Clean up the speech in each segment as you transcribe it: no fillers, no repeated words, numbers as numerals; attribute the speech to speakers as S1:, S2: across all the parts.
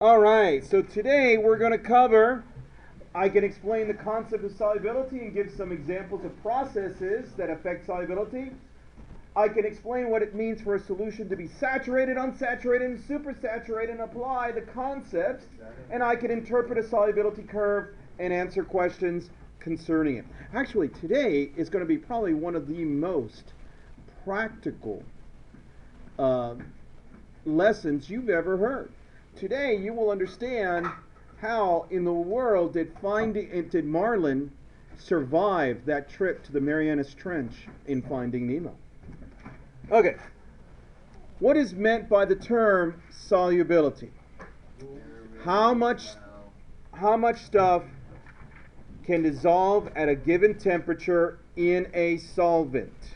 S1: Alright, so today we're going to cover, I can explain the concept of solubility and give some examples of processes that affect solubility. I can explain what it means for a solution to be saturated, unsaturated, and supersaturated and apply the concepts. And I can interpret a solubility curve and answer questions concerning it. Actually, today is going to be probably one of the most practical lessons you've ever heard. Today you will understand how in the world did Marlin survive that trip to the Marianas Trench in Finding Nemo. Okay, what is meant by the term solubility? How much stuff can dissolve at a given temperature in a solvent?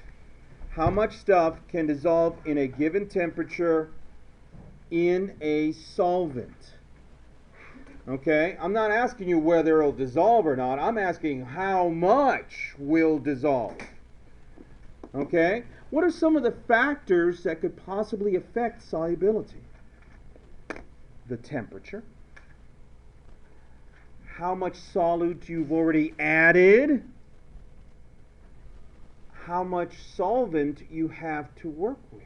S1: How much stuff can dissolve in a given temperature in a solvent? Okay, I'm not asking you whether it'll dissolve or not. I'm asking how much will dissolve. Okay, what are some of the factors that could possibly affect solubility? The temperature, how much solute you've already added, how much solvent you have to work with.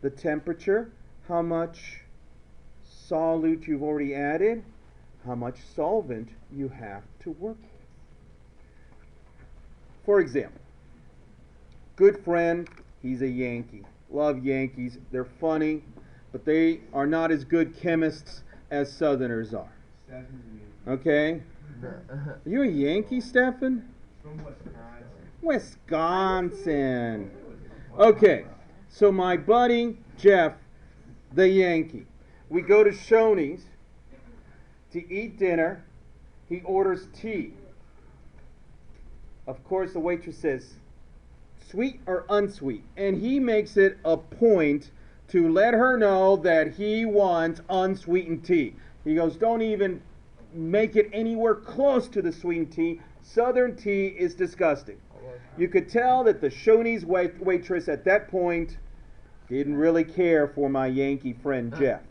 S1: The temperature, how much solute you've already added, how much solvent you have to work with. For example, good friend, he's a Yankee. Love Yankees. They're funny, but they are not as good chemists as Southerners are. Okay? Are you a Yankee, Stephen?
S2: From Wisconsin.
S1: Wisconsin. Okay, so my buddy Jeff, the Yankee, we go to Shoney's to eat dinner. He orders tea. Of course, the waitress says, sweet or unsweet? And he makes it a point to let her know that he wants unsweetened tea. He goes, don't even make it anywhere close to the sweetened tea. Southern tea is disgusting. You could tell that the Shoney's waitress at that point didn't really care for my Yankee friend Jeff.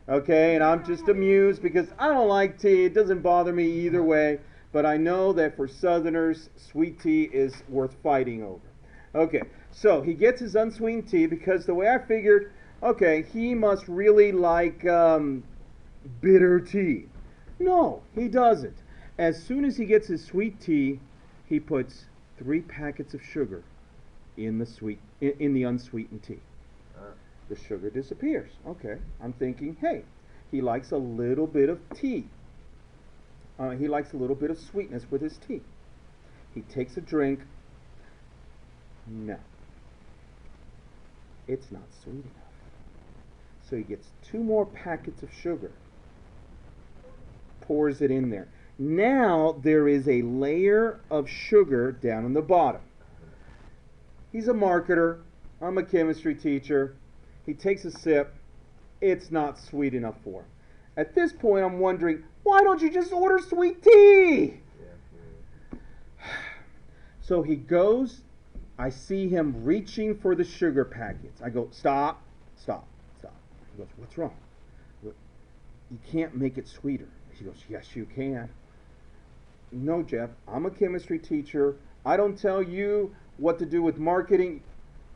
S1: Okay, and I'm just amused because I don't like tea. It doesn't bother me either way. But I know that for Southerners, sweet tea is worth fighting over. Okay, so he gets his unsweetened tea because the way I figured, okay, he must really like bitter tea. No, he doesn't. As soon as he gets his sweet tea, he puts 3 packets of sugar in the unsweetened tea. The sugar disappears. Okay, I'm thinking, hey, he likes a little bit of tea. He likes a little bit of sweetness with his tea. He takes a drink. No, it's not sweet enough. So he gets 2 more packets of sugar, pours it in there. Now there is a layer of sugar down on the bottom. He's a marketer. I'm a chemistry teacher. He takes a sip. It's not sweet enough for him. At this point, I'm wondering, why don't you just order sweet tea? So he goes. I see him reaching for the sugar packets. I go, stop, stop, stop. He goes, what's wrong? You can't make it sweeter. He goes, yes, you can. No, Jeff, I'm a chemistry teacher. I don't tell you what to do with marketing.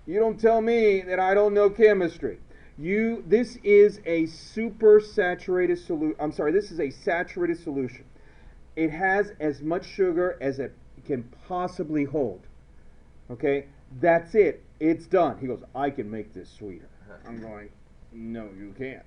S1: You don't tell me that I don't know chemistry. This is a supersaturated solution. I'm sorry, this is a saturated solution. It has as much sugar as it can possibly hold. Okay, that's it. It's done. He goes, I can make this sweeter. I'm going, no, you can't.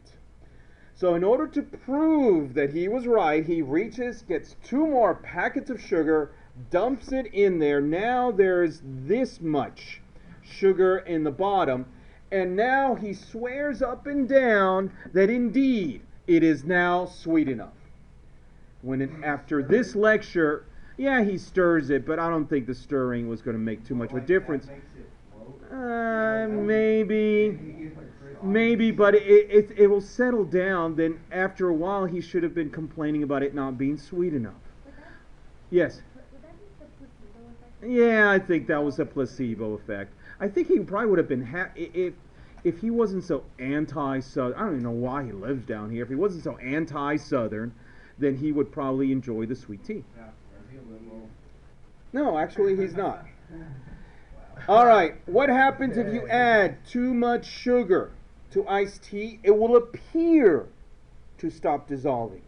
S1: So in order to prove that he was right, he reaches, gets 2 more packets of sugar, dumps it in there. Now there's this much sugar in the bottom. And now he swears up and down that indeed it is now sweet enough. After this lecture, yeah, he stirs it, but I don't think the stirring was going to make too much of a difference. Maybe, but it will settle down. Then after a while, he should have been complaining about it not being sweet enough. Yes. Yeah, I think that was a placebo effect. I think he probably would have been if if he wasn't so anti-Southern, I don't even know why he lives down here. If he wasn't so anti-Southern, then he would probably enjoy the sweet tea.
S2: Yeah, is he a liberal?
S1: No, actually, he's not. All right, what happens if you add too much sugar to iced tea? It will appear to stop dissolving.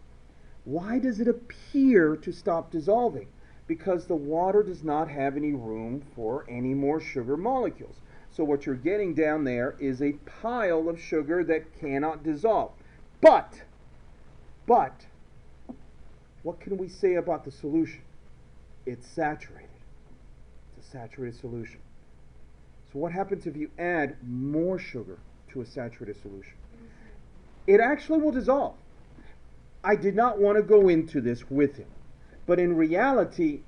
S1: Why does it appear to stop dissolving? Because the water does not have any room for any more sugar molecules. So what you're getting down there is a pile of sugar that cannot dissolve. But, what can we say about the solution? It's saturated. It's a saturated solution. So what happens if you add more sugar to a saturated solution? It actually will dissolve. I did not want to go into this with him. But in reality,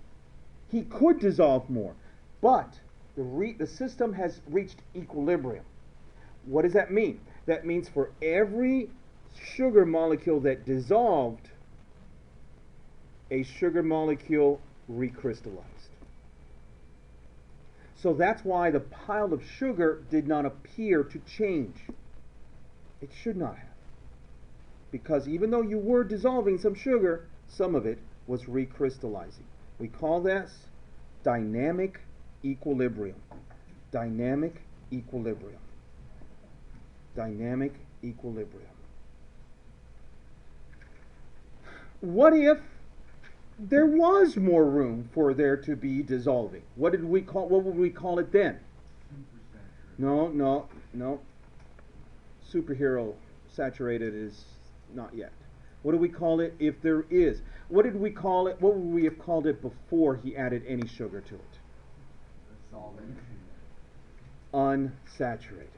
S1: he could dissolve more. But the system has reached equilibrium. What does that mean? That means for every sugar molecule that dissolved, a sugar molecule recrystallized. So that's why the pile of sugar did not appear to change. It should not have. Because even though you were dissolving some sugar, some of it was recrystallizing. We call this dynamic equilibrium. Dynamic equilibrium. Dynamic equilibrium. What if there was more room for there to be dissolving? What would we call it then? No. Superhero saturated is not yet. What do we call it if there is? What did we call it? What would we have called it before he added any sugar to it?
S2: Solid.
S1: Unsaturated.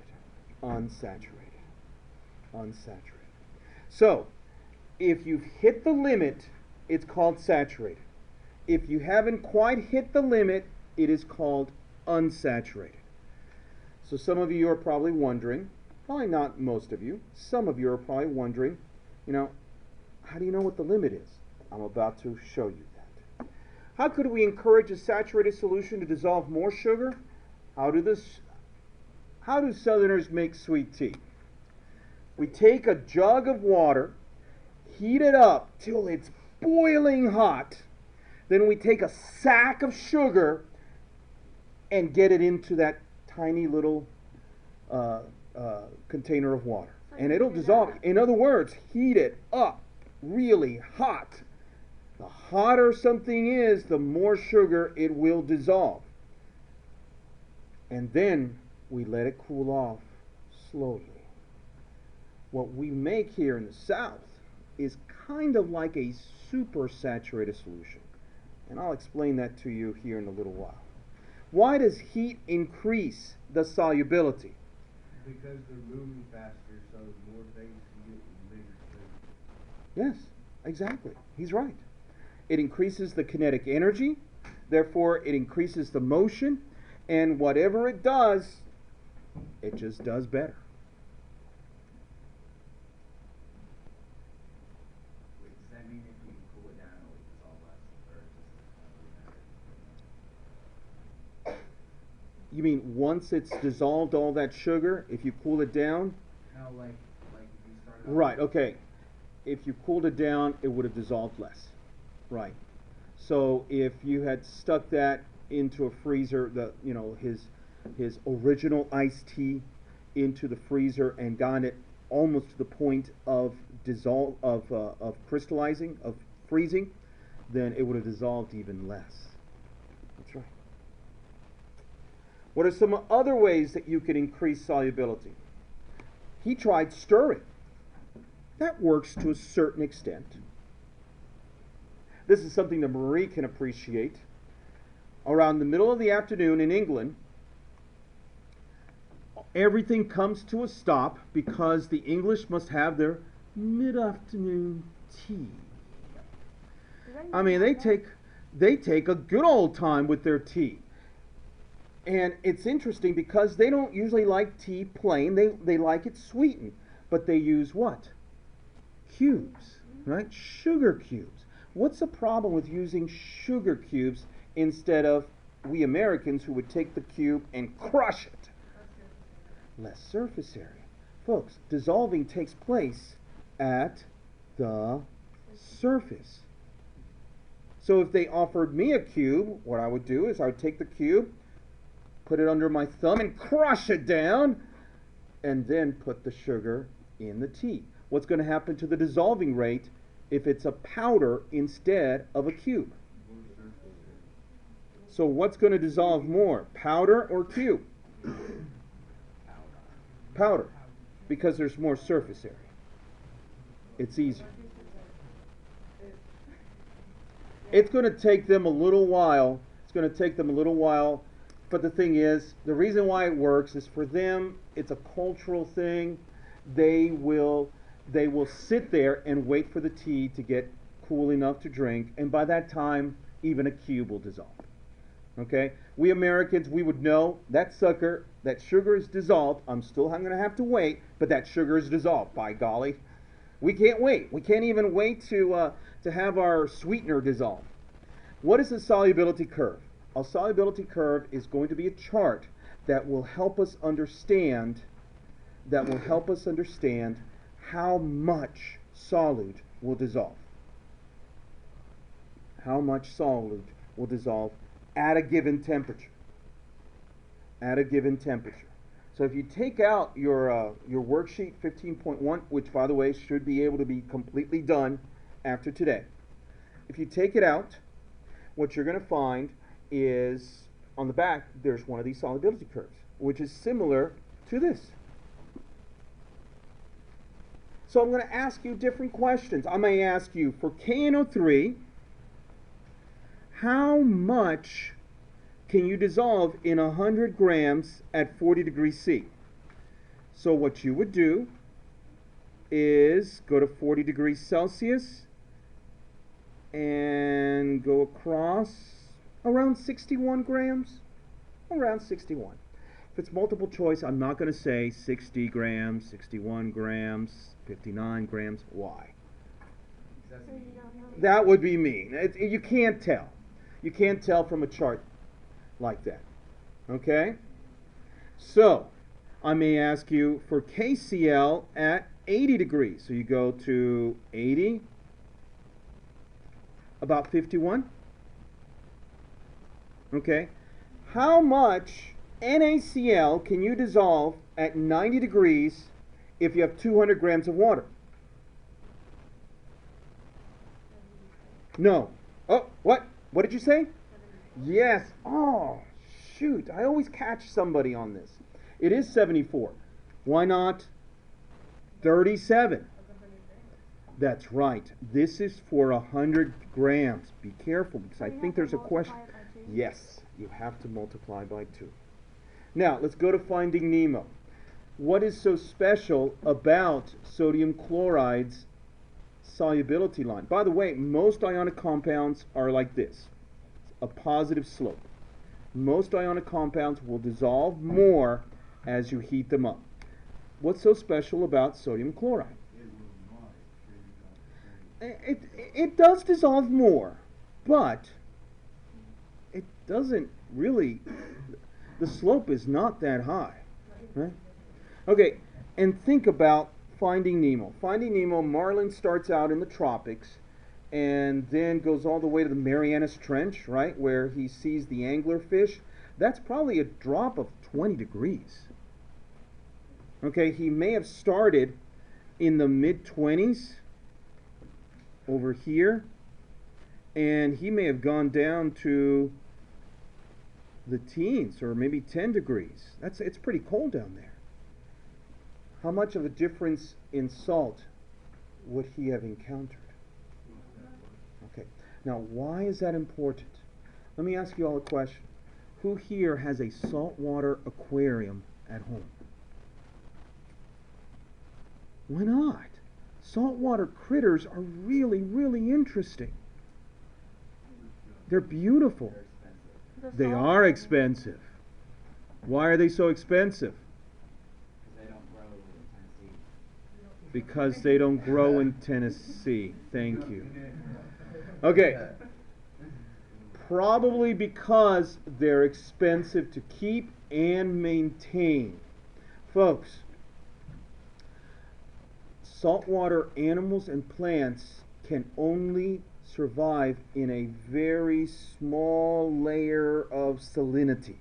S1: Unsaturated. Unsaturated. So, if you've hit the limit, it's called saturated. If you haven't quite hit the limit, it is called unsaturated. So some of you are probably wondering, probably not most of you, some of you are probably wondering, how do you know what the limit is? I'm about to show you that. How could we encourage a saturated solution to dissolve more sugar? How do Southerners make sweet tea? We take a jug of water, heat it up till it's boiling hot. Then we take a sack of sugar and get it into that tiny little container of water. And it'll dissolve. In other words, heat it up really hot. The hotter something is, the more sugar it will dissolve. And then we let it cool off slowly. What we make here in the South is kind of like a super saturated solution. And I'll explain that to you here in a little while. Why does heat increase the solubility?
S2: Because they're moving faster, so more things can get in bigger space.
S1: Yes, exactly. He's right. It increases the kinetic energy, therefore it increases the motion, and whatever it does, it just does better.
S2: Wait, does that mean if you cool it down, it will dissolve less, or does it not really matter?
S1: You mean once it's dissolved all that sugar, if you cool it down?
S2: No, like if you started.
S1: Right, okay. If you cooled it down, it would have dissolved less. Right. So if you had stuck that into a freezer, his original iced tea into the freezer and gotten it almost to the point of crystallizing, of freezing, then it would have dissolved even less. That's right. What are some other ways that you could increase solubility? He tried stirring. That works to a certain extent. This is something that Marie can appreciate. Around the middle of the afternoon in England, everything comes to a stop because the English must have their mid-afternoon tea. I mean, they take a good old time with their tea. And it's interesting because they don't usually like tea plain. They like it sweetened. But they use what? Cubes, right? Sugar cubes. What's the problem with using sugar cubes instead of we Americans who would take the cube and crush it? less surface area. Folks, dissolving takes place at the surface. So if they offered me a cube, what I would do is I would take the cube, put it under my thumb and crush it down, and then put the sugar in the tea. What's going to happen to the dissolving rate if it's a powder instead of a cube? So what's going to dissolve more, powder or cube? Powder, because there's more surface area. It's easier. It's going to take them a little while. It's going to take them a little while. But the thing is, the reason why it works is for them, it's a cultural thing. They will sit there and wait for the tea to get cool enough to drink. And by that time, even a cube will dissolve. Okay? We Americans, we would know that sucker, that sugar is dissolved. I'm still going to have to wait, but that sugar is dissolved. By golly. We can't wait. We can't even wait to have our sweetener dissolve. What is a solubility curve? A solubility curve is going to be a chart that will help us understand how much solute will dissolve. How much solute will dissolve at a given temperature. At a given temperature. So if you take out your worksheet 15.1, which by the way should be able to be completely done after today. If you take it out, what you're going to find is on the back there's one of these solubility curves, which is similar to this. So I'm going to ask you different questions. I may ask you for KNO3, how much can you dissolve in 100 grams at 40 degrees C? So what you would do is go to 40 degrees Celsius and go across around 61 grams. Around 61. If it's multiple choice, I'm not going to say 60 grams, 61 grams, 59 grams. Why? That would be mean. You can't tell. You can't tell from a chart like that. Okay? So, I may ask you for KCl at 80 degrees. So you go to 80, about 51. Okay? How much NaCl can you dissolve at 90 degrees if you have 200 grams of water? No. Oh, what? What did you say? Yes. Oh, shoot. I always catch somebody on this. It is 74. Why not 37? That's right. This is for 100 grams. Be careful because I think there's a question. Yes, you have to multiply by 2. Now, let's go to Finding Nemo. What is so special about sodium chloride's solubility line? By the way, most ionic compounds are like this. A positive slope. Most ionic compounds will dissolve more as you heat them up. What's so special about sodium chloride? It does dissolve more, but it doesn't really, the slope is not that high. Right? Okay, and think about Finding Nemo. Finding Nemo, Marlin starts out in the tropics and then goes all the way to the Marianas Trench, right, where he sees the anglerfish. That's probably a drop of 20 degrees. Okay, he may have started in the mid-20s over here, and he may have gone down to the teens, or maybe 10 degrees. It's pretty cold down there. How much of a difference in salt would he have encountered? Okay, now why is that important? Let me ask you all a question. Who here has a saltwater aquarium at home? Why not? Saltwater critters are really, really interesting. They're beautiful. They are expensive. Why are they so expensive? Because they don't grow in Tennessee. Thank you. Okay. Probably because they're expensive to keep and maintain. Folks, saltwater animals and plants can only survive in a very small layer of salinity.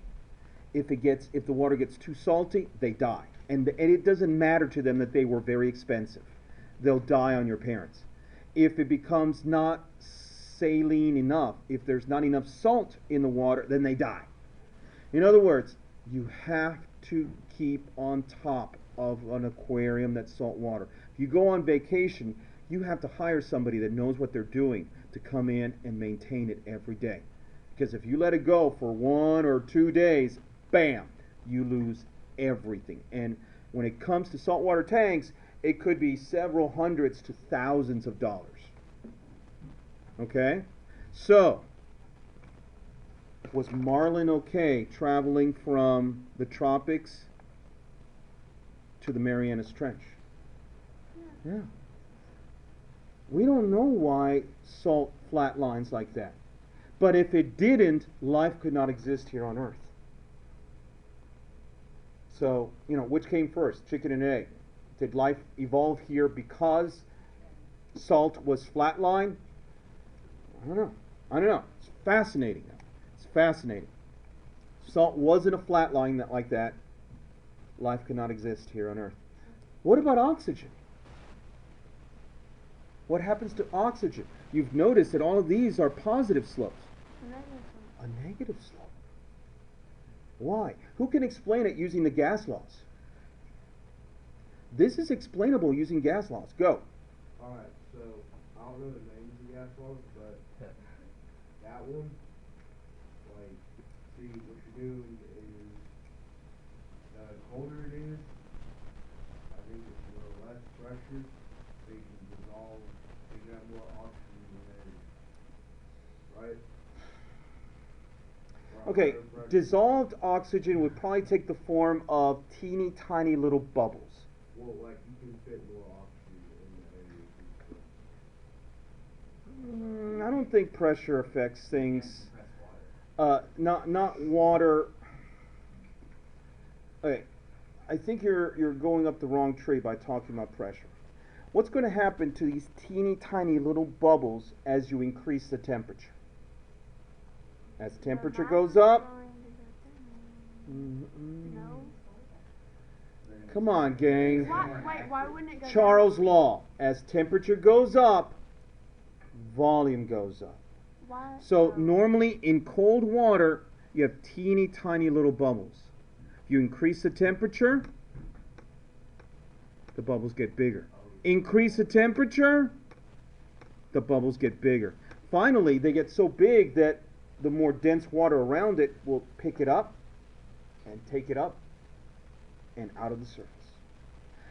S1: If the water gets too salty, they die. And it doesn't matter to them that they were very expensive. They'll die on your parents. If it becomes not saline enough, if there's not enough salt in the water, then they die. In other words, you have to keep on top of an aquarium that's salt water. If you go on vacation, you have to hire somebody that knows what they're doing to come in and maintain it every day. Because if you let it go for 1 or 2 days, bam, you lose everything. And when it comes to saltwater tanks, it could be several hundreds to thousands of dollars. Okay? So, was Marlin okay traveling from the tropics to the Marianas Trench? Yeah. We don't know why salt flatlines like that. But if it didn't, life could not exist here on Earth. So, which came first, chicken and egg? Did life evolve here because salt was flatline? I don't know. It's fascinating. It's fascinating. If salt wasn't a flatline like that, life could not exist here on Earth. What about oxygen? What happens to oxygen? You've noticed that all of these are positive slopes. A negative slope. Why? Who can explain it using the gas laws? This is explainable using gas laws. Go.
S2: Alright, so I don't know the names of the gas laws, but that one, like, see what you're doing is the colder it is, I think it's a little less pressure, so you can dissolve, you can have more oxygen in the air. Right?
S1: Okay, dissolved oxygen would probably take the form of teeny tiny little bubbles.
S2: Well, like you can fit more oxygen in the air.
S1: I don't think pressure affects things. Not water. Okay, I think you're going up the wrong tree by talking about pressure. What's going to happen to these teeny tiny little bubbles as you increase the temperature? As temperature goes up.
S3: No.
S1: Come on, gang.
S3: Why wouldn't it go
S1: Charles' law. As temperature goes up, volume goes up.
S3: Why?
S1: So normally in cold water, you have teeny tiny little bubbles. You increase the temperature, the bubbles get bigger. Increase the temperature, the bubbles get bigger. Finally, they get so big that the more dense water around it will pick it up and take it up and out of the surface.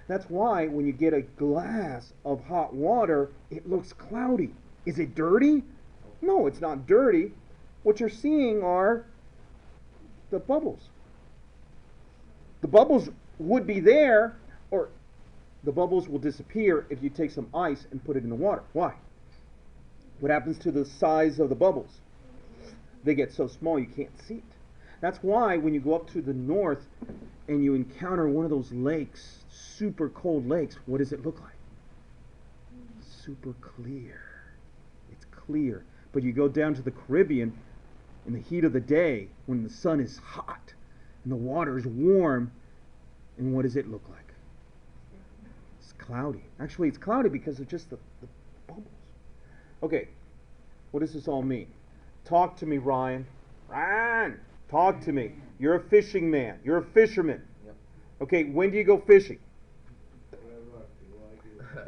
S1: That's why when you get a glass of hot water, it looks cloudy. Is it dirty? No, it's not dirty. What you're seeing are the bubbles. The bubbles would be there, or the bubbles will disappear if you take some ice and put it in the water. Why? What happens to the size of the bubbles? They get so small you can't see it. That's why when you go up to the north and you encounter one of those lakes, super cold lakes, what does it look like? Super clear. It's clear. But you go down to the Caribbean in the heat of the day when the sun is hot and the water is warm, and what does it look like? It's cloudy. Actually, it's cloudy because of just the bubbles. Okay, what does this all mean? Talk to me, Ryan. Ryan, talk to me. You're a fishing man. You're a fisherman.
S4: Yep.
S1: Okay, when do you go fishing?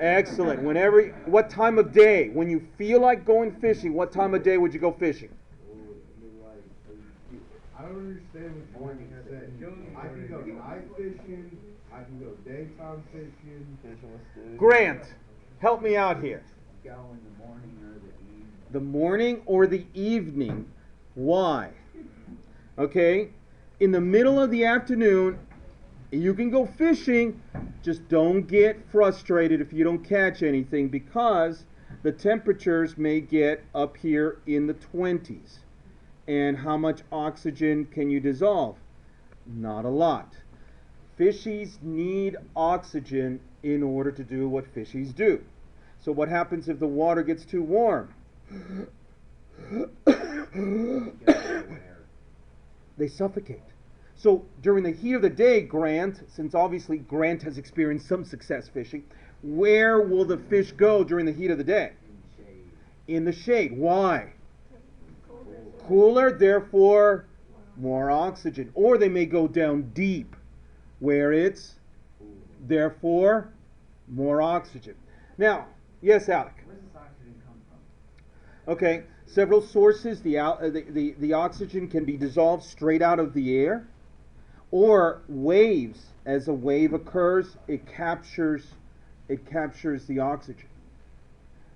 S1: Excellent. What time of day? When you feel like going fishing, what time of day would you go fishing?
S2: I don't understand what you said. I can go night fishing. I can go daytime fishing.
S1: Grant, help me out here.
S4: Go in the morning or the evening.
S1: The morning or the evening. Why? Okay, in the middle of the afternoon, you can go fishing. Just don't get frustrated if you don't catch anything, because the temperatures may get up here in the 20s. And how much oxygen can you dissolve? Not a lot. Fishies need oxygen in order to do what fishies do. So what happens if the water gets too warm? They suffocate. So during the heat of the day, Grant, since obviously Grant has experienced some success fishing, where will the fish go during the heat of the day? In the shade. Why? Cooler, therefore more oxygen. Or they may go down deep, where it's therefore more oxygen. Now, yes, Alec.
S4: Where does this oxygen come from?
S1: Okay, several sources. The oxygen can be dissolved straight out of the air, or waves. As a wave occurs, it captures the oxygen.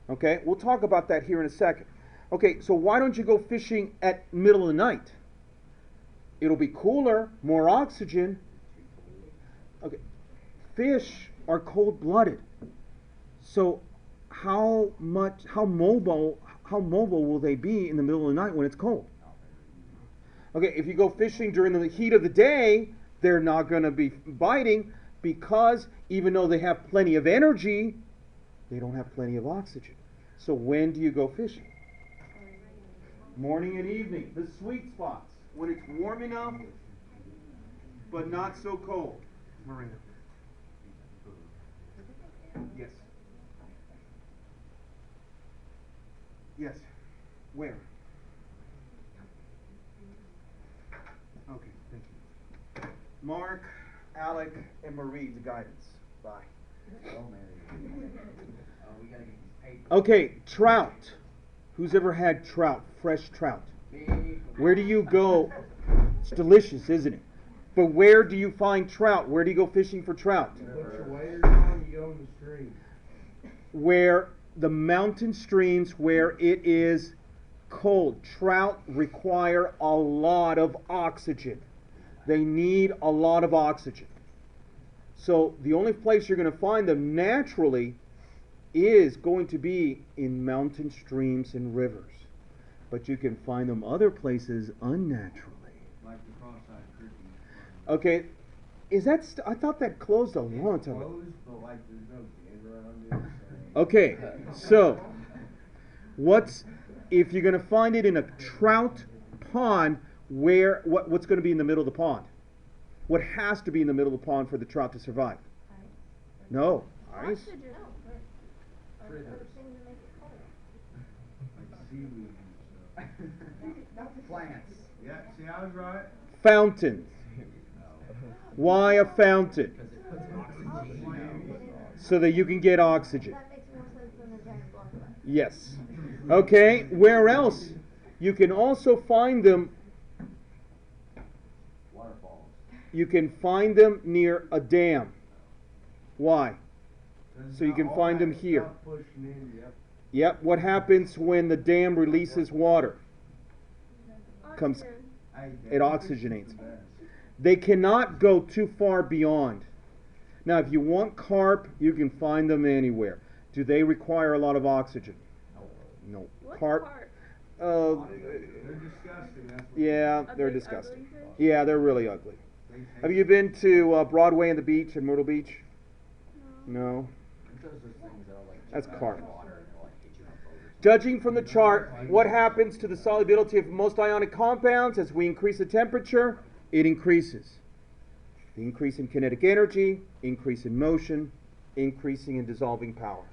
S1: Okay, we'll talk about that here in a second. Okay, so why don't you go fishing at middle of the night? It'll be cooler, more oxygen. Okay, fish are cold-blooded. So how mobile will they be in the middle of the night when it's cold? Okay, if you go fishing during the heat of the day, they're not going to be biting, because even though they have plenty of energy, they don't have plenty of oxygen. So when do you go fishing? Morning and evening, the sweet spots, when it's warm enough but not so cold. Marina. Yes. Yes. Where? Okay, thank you. Mark, Alec, and Marie, the guidance. Bye.
S4: Oh, Mary. Oh, we gotta get these papers.
S1: Okay, trout. Who's ever had trout, fresh trout? Where do you go? It's delicious, isn't it? But where do you find trout? Where do you go fishing for trout?
S2: You put your waders on, you go in the stream.
S1: Where the mountain streams, where it is cold. Trout require a lot of oxygen. They need a lot of oxygen. So the only place you're going to find them naturally is going to be in mountain streams and rivers. But you can find them other places unnaturally.
S4: Like the cross-eyed turkey.
S1: Okay, is that I thought that closed a long time ago.
S2: Closed, but like there's no camera on this.
S1: Okay, so what's if you're going to find it in a trout pond? What's going to be in the middle of the pond? What has to be in the middle of the pond for the trout to survive? No, ice.
S3: Oxygen.
S4: Fritters. Like seaweed and stuff. Plants.
S2: Yeah, see, I was right.
S1: Fountains. Why a fountain?
S4: Because it puts oxygen out.
S1: So that you can get oxygen.
S3: That makes more sense than a giant block.
S1: Yes. Okay, where else? You can also find them.
S4: Waterfalls.
S1: You can find them near a dam. Why? So you can
S2: All
S1: find
S2: that
S1: them here.
S2: stuff pushing in, yep.
S1: Yep, what happens when the dam releases water? Comes,
S2: Hey,
S1: it
S2: damn,
S1: oxygenates.
S2: this is the best.
S1: They cannot go too far beyond. Now, if you want carp, you can find them anywhere. Do they require a lot of oxygen? No.
S3: What's
S1: Carp.
S2: They're disgusting. That's what
S1: Yeah,
S3: A
S1: they're
S3: big
S1: disgusting.
S3: ugly fish?
S1: Yeah, they're really ugly.
S2: they taste.
S1: Have you been to Broadway and the beach in Myrtle Beach? No.
S4: Those are things that are like
S1: That's
S4: jump out
S1: carp.
S4: of the water and they'll like hit you on both.
S1: Judging from the chart, what happens to the solubility of most ionic compounds as we increase the temperature? It increases. The increase in kinetic energy, increase in motion, increasing in dissolving power.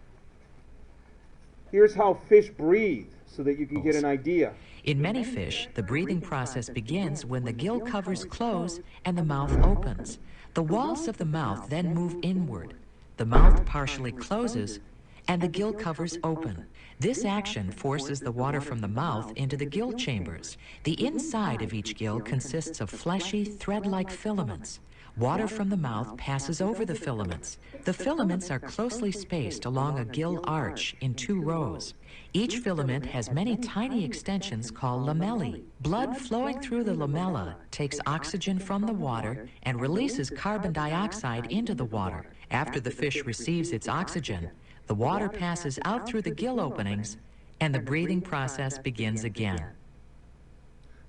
S1: Here's how fish breathe so that you can get an idea.
S5: In many fish, the breathing process begins when the gill covers close and the mouth opens. The walls of the mouth then move inward. The mouth partially closes and the gill covers open. This action forces the water from the mouth into the gill chambers. The inside of each gill consists of fleshy, thread-like filaments. Water from the mouth passes over the filaments. The filaments are closely spaced along a gill arch in 2 rows. Each filament has many tiny extensions called lamellae. Blood flowing through the lamella takes oxygen from the water and releases carbon dioxide into the water. After the fish receives its oxygen, the water passes out through the gill openings and the breathing process begins again.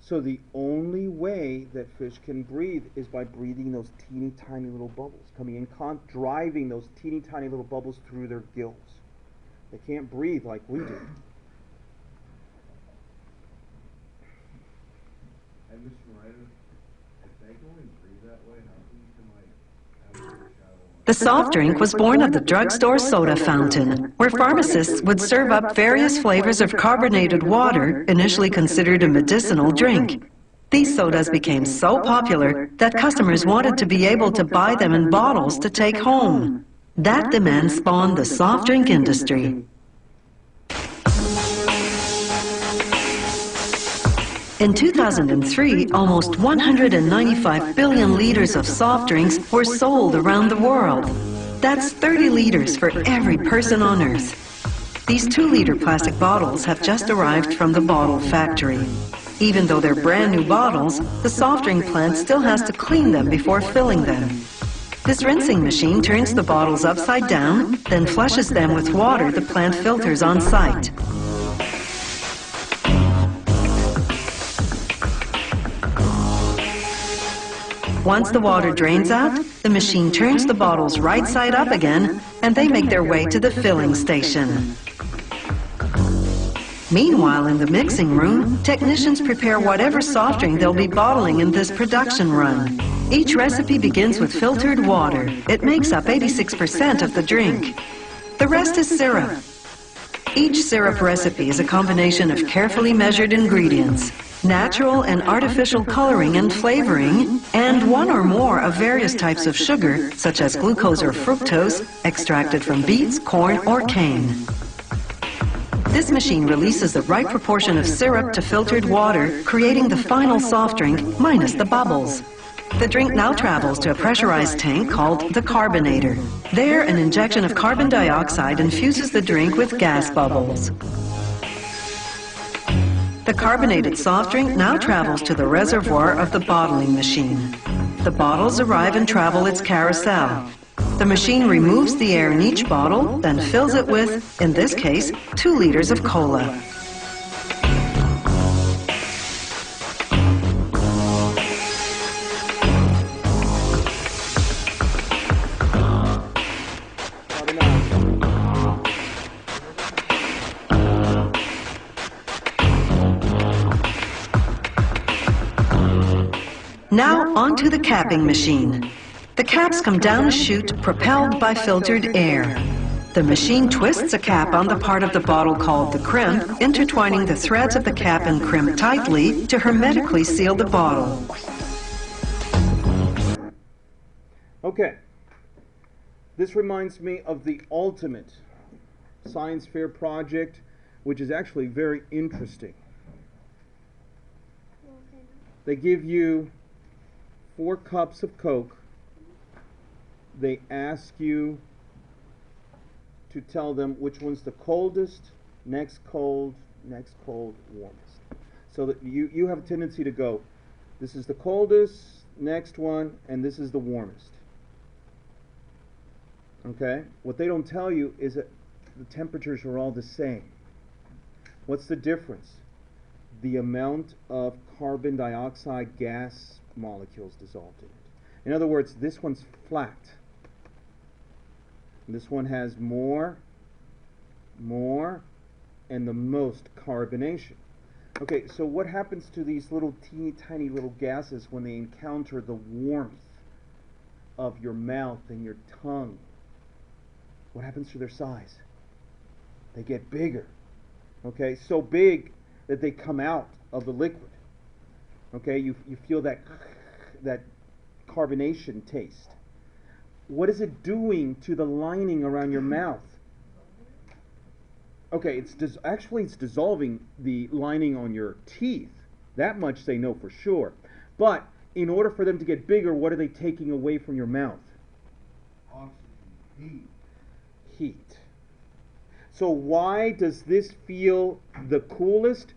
S1: So the only way that fish can breathe is by breathing those teeny tiny little bubbles, coming in, driving those teeny tiny little bubbles through their gills. They can't breathe like we do.
S2: And Mr. Miranda, if they can only breathe that way, how come you can, like, have a little shadow on?
S6: The soft drink was born of the drugstore soda fountain, where pharmacists would serve up various flavors of carbonated water, initially considered a medicinal drink. These sodas became so popular that customers wanted to be able to buy them in bottles to take home. That demand spawned the soft drink industry. In 2003, almost 195 billion liters of soft drinks were sold around the world. That's 30 liters for every person on Earth. These 2-liter plastic bottles have just arrived from the bottle factory. Even though they're brand new bottles, the soft drink plant still has to clean them before filling them. This rinsing machine turns the bottles upside down, then flushes them with water the plant filters on site. Once the water drains out, the machine turns the bottles right side up again, and they make their way to the filling station. Meanwhile, in the mixing room, technicians prepare whatever soft drink they'll be bottling in this production run. Each recipe begins with filtered water. It makes up 86% of the drink. The rest is syrup. Each syrup recipe is a combination of carefully measured ingredients, natural and artificial coloring and flavoring, and one or more of various types of sugar, such as glucose or fructose, extracted from beets, corn, or cane. This machine releases the right proportion of syrup to filtered water, creating the final soft drink minus the bubbles. The drink now travels to a pressurized tank called the carbonator. There, an injection of carbon dioxide infuses the drink with gas bubbles. The carbonated soft drink now travels to the reservoir of the bottling machine. The bottles arrive and travel its carousel. The machine removes the air in each bottle, then fills it with, in this case, 2 liters of cola. Now onto the capping machine. The caps come down a chute propelled by filtered air. The machine twists a cap on the part of the bottle called the crimp, intertwining the threads of the cap and crimp tightly to hermetically seal the bottle.
S1: Okay. This reminds me of the ultimate science fair project, which is actually very interesting. They give you 4 cups of Coke. They ask you to tell them which one's the coldest, next cold, warmest. So that you have a tendency to go, this is the coldest, next one, and this is the warmest. Okay? What they don't tell you is that the temperatures are all the same. What's the difference? The amount of carbon dioxide gas molecules dissolved in it. In other words, this one's flat. This one has more, and the most carbonation. Okay, so what happens to these little teeny tiny little gases when they encounter the warmth of your mouth and your tongue? What happens to their size? They get bigger. Okay, so big that they come out of the liquid. Okay, you feel that carbonation taste. What is it doing to the lining around your mouth? Okay, it's dissolving the lining on your teeth. That much they know for sure. But in order for them to get bigger, what are they taking away from your mouth?
S2: Oxygen,
S1: heat. So why does this feel the coolest?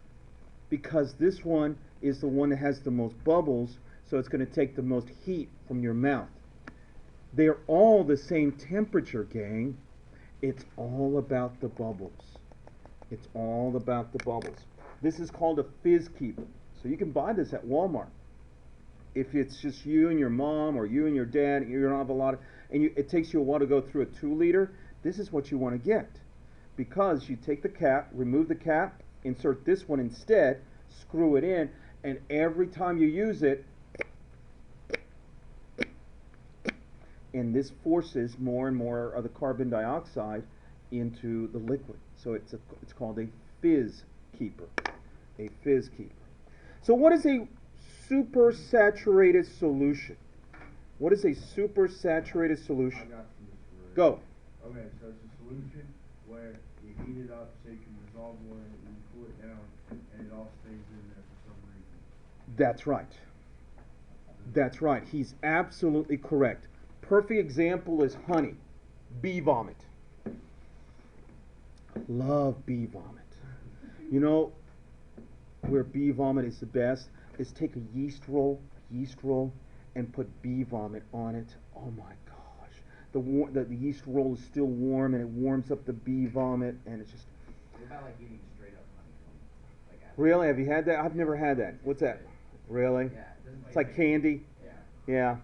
S1: Because this one is the one that has the most bubbles, so it's going to take the most heat from your mouth. They're all the same temperature, gang. It's all about the bubbles. It's all about the bubbles. This is called a fizz keeper. So you can buy this at Walmart. If it's just you and your mom or you and your dad, you don't have a lot of, and it takes you a while to go through a 2-liter, this is what you want to get. Because you take the cap, remove the cap, insert this one instead, screw it in, and every time you use it, and this forces more and more of the carbon dioxide into the liquid. So it's called a fizz keeper. A fizz keeper. So what is a supersaturated solution? What is a supersaturated solution?
S2: I got you, Mr. Ray.
S1: Go.
S2: Okay, so it's a solution where you heat it up so you can dissolve water, and you cool it down, and it all stays in there for some reason.
S1: That's right. That's right. He's absolutely correct. Perfect example is honey, bee vomit. Love bee vomit. You know where bee vomit is the best is take a yeast roll, and put bee vomit on it. Oh my gosh. The yeast roll is still warm and it warms up the bee vomit and it's just.
S4: What about like eating straight up honeycomb? Like after
S1: Really? Have you had that? I've never had that. What's that? Really?
S4: Yeah, it doesn't
S1: It's like candy.
S4: Yeah.
S1: Yeah.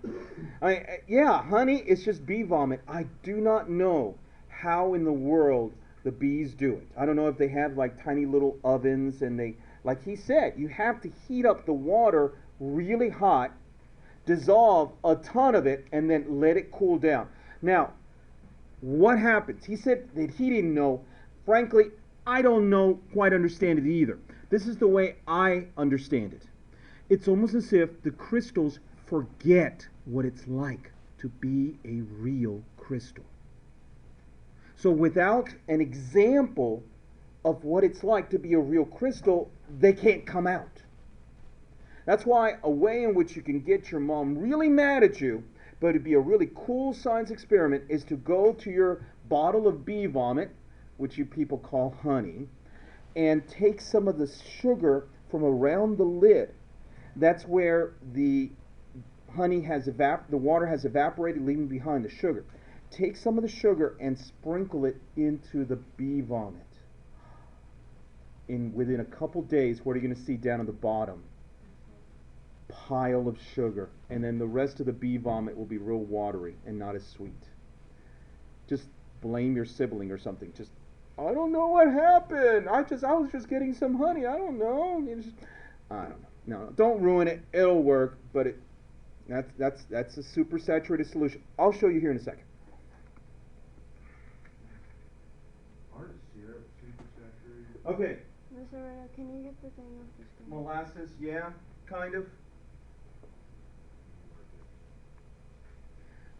S1: I mean, yeah, honey, it's just bee vomit. I do not know how in the world the bees do it. I don't know if they have like tiny little ovens and they, like he said, you have to heat up the water really hot, dissolve a ton of it, and then let it cool down. Now, what happens? He said that he didn't know. Frankly, I don't know, quite understand it either. This is the way I understand it. It's almost as if the crystals forget what it's like to be a real crystal. So without an example of what it's like to be a real crystal, they can't come out. That's why a way in which you can get your mom really mad at you, but it'd be a really cool science experiment, is to go to your bottle of bee vomit, which you people call honey, and take some of the sugar from around the lid. That's where the honey has the water has evaporated, leaving behind the sugar. Take some of the sugar and sprinkle it into the bee vomit. Within a couple days, what are you going to see down at the bottom? Pile of sugar. And then the rest of the bee vomit will be real watery and not as sweet. Just blame your sibling or something. Just, I don't know what happened. I was just getting some honey. I don't know. I don't know. No, don't ruin it. It'll work, but that's a supersaturated solution. I'll show you here in a second.
S2: Aren't syrup super saturated?
S1: Okay.
S3: Mr. Ray, can you get the thing off the screen?
S1: Molasses, yeah, kind of.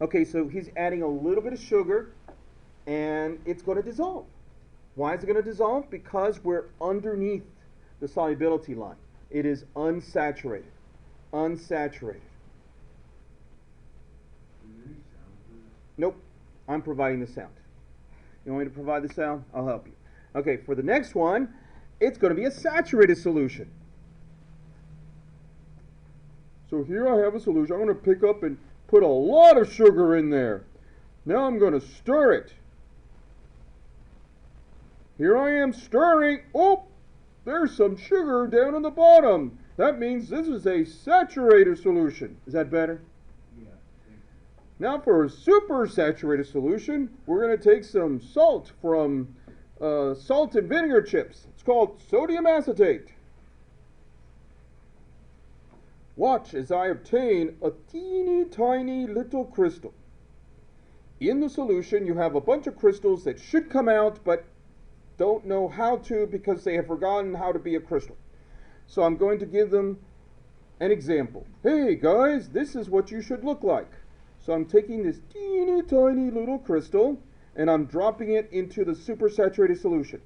S1: Okay, so he's adding a little bit of sugar, and it's going to dissolve. Why is it going to dissolve? Because we're underneath the solubility line. It is unsaturated. Unsaturated. Nope. I'm providing the sound. You want me to provide the sound? I'll help you. Okay, for the next one, it's going to be a saturated solution. So here I have a solution. I'm going to pick up and put a lot of sugar in there. Now I'm going to stir it. Here I am stirring. Oh, there's some sugar down in the bottom. That means this is a saturated solution. Is that better?
S2: Yeah.
S1: Now for a supersaturated solution, we're going to take some salt from salt and vinegar chips. It's called sodium acetate. Watch as I obtain a teeny tiny little crystal. In the solution, you have a bunch of crystals that should come out, but don't know how to because they have forgotten how to be a crystal. So I'm going to give them an example. Hey guys, this is what you should look like. So I'm taking this teeny tiny little crystal and I'm dropping it into the supersaturated solution.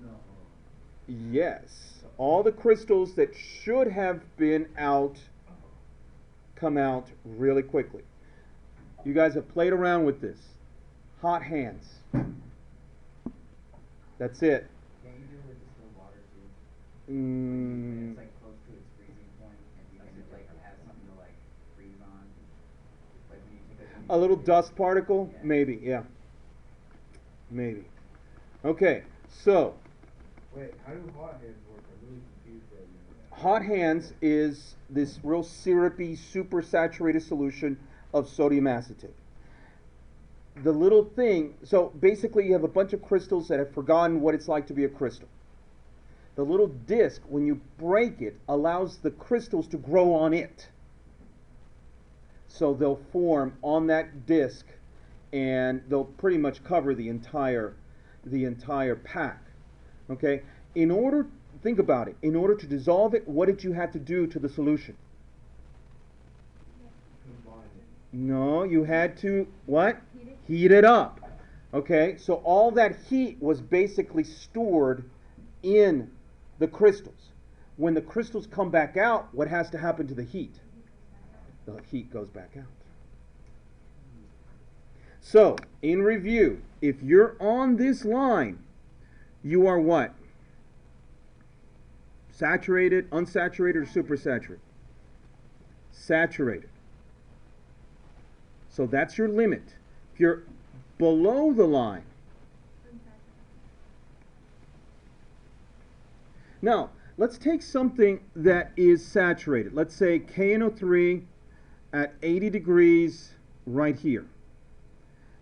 S2: No.
S1: Yes, all the crystals that should have been out come out really quickly. You guys have played around with this. Hot hands. That's it.
S4: Can't you do it with distilled water too?
S1: Mm,
S4: It's like close to its freezing point, and you can like have something to like freeze on. Like when you take
S1: a little dust particle?
S4: Yeah.
S1: Maybe, yeah. Maybe. Okay, so
S2: Wait, how do hot hands work? I'm really confused right now.
S1: Hot hands is this real syrupy, super saturated solution of sodium acetate. The little thing, so basically you have a bunch of crystals that have forgotten what it's like to be a crystal. The little disc, when you break it, allows the crystals to grow on it. So they'll form on that disc, and they'll pretty much cover the entire pack. Okay? Think about it. In order to dissolve it, what did you have to do to the solution?
S2: Combine it.
S1: No, you had to, what? Heat it up. Okay? So all that heat was basically stored in the crystals. When the crystals come back out, what has to happen to the heat? The heat goes back out. So, in review, if you're on this line, you are what? Saturated, unsaturated, or supersaturated? Saturated. So that's your limit. If you're below the line. Now, let's take something that is saturated. Let's say KNO3 at 80 degrees right here,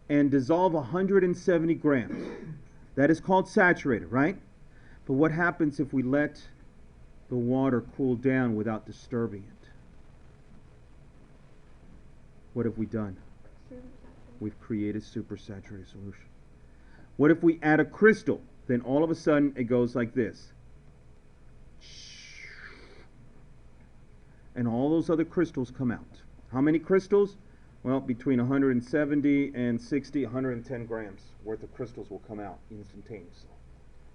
S1: and dissolve 170 grams. That is called saturated, right? But what happens if we let the water cool down without disturbing it? What have we done? We've created supersaturated solution. What if we add a crystal? Then all of a sudden it goes like this. And all those other crystals come out. How many crystals? Well, between 170 and 60, 110 grams worth of crystals will come out instantaneously.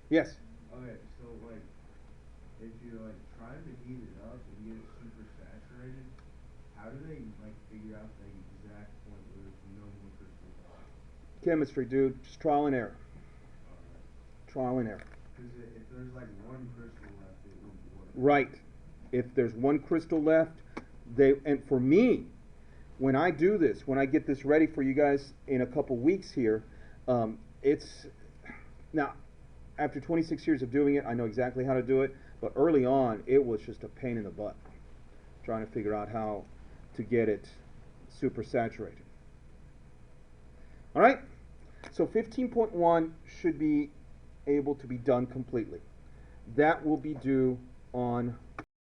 S1: Yes?
S2: Okay, so like, if you're like trying to heat it up and get it super saturated, how do they like figure out the exact point where there's no more crystals left?
S1: Chemistry, dude. Just trial and error.
S2: Alright.
S1: Trial and error.
S2: Because if there's like one crystal left, it won't work.
S1: Right. If there's one crystal left, and for me, when I do this, when I get this ready for you guys in a couple weeks here, now, after 26 years of doing it, I know exactly how to do it, but early on, it was just a pain in the butt, trying to figure out how to get it super saturated. All right? So 15.1 should be able to be done completely. That will be due on